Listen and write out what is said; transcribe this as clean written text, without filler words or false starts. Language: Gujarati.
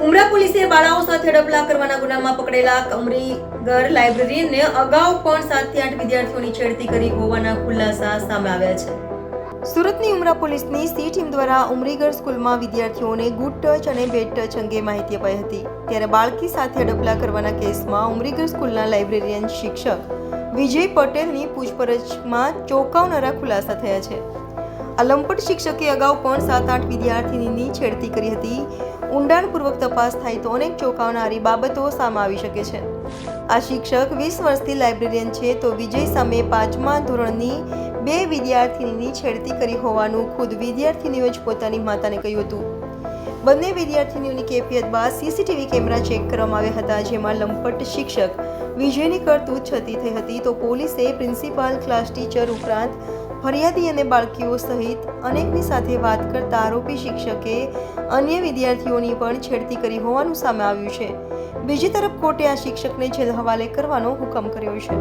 ઉમરા પોલીસે બાળાઓ સાથે ડબલા કરવાના ગુનામાં પકડેલા કમરીગર લાઇબ્રેરીયનને અગાઉ પણ 7 થી 8 વિદ્યાર્થીઓની છેડતી કરી હોવાના ખુલાસા સામે આવ્યા છે. સુરતની ઉમરા પોલીસની સી ટીમ દ્વારા ઉમરીગર સ્કૂલમાં વિદ્યાર્થીઓને ગુડ ટચ અને બેડ ટચ અંગે માહિતી અપાઈ હતી. ત્યારે બાળકી સાથે ડબલા કરવાના કેસમાં ઉમરીગર સ્કૂલના લાઇબ્રેરિયન શિક્ષક વિજય પટેલની પૂછપરછમાં ચોંકાવનારા ખુલાસા થયા છે. આ લંપટ શિક્ષકે અગાઉ પણ 7-8 વિદ્યાર્થીનીની છેડતી કરી હતી. ઊંડાણપૂર્વક તપાસ થાય તો અનેક ચોંકાવનારી બાબતો સામે આવી શકે છે. આ શિક્ષક 20 વર્ષથી લાઇબ્રેરિયન છે તો વિજય સામે 5મા ધોરણની 2 વિદ્યાર્થીનીની છેડતી કરી હોવાનું ખુદ વિદ્યાર્થીનીઓએ જ પોતાની માતાને કહ્યું હતું. બંને વિદ્યાર્થીનીઓની કેફિયત બાદ સીસીટીવી કેમેરા ચેક કરવામાં આવ્યા હતા, જેમાં લંપટ શિક્ષક વિજયની કરતૂત છતી થઈ હતી. તો પોલીસે પ્રિન્સિપાલ, ક્લાસ ટીચર ઉપરાંત ફરિયાદી અને બાળકીઓ સહિત અનેકની સાથે વાત કરતા આરોપી શિક્ષકે અન્ય વિદ્યાર્થીઓની પણ છેડતી કરી હોવાનું સામે આવ્યું છે. બીજી તરફ કોર્ટે આ શિક્ષકને જેલ હવાલે કરવાનો હુકમ કર્યો છે.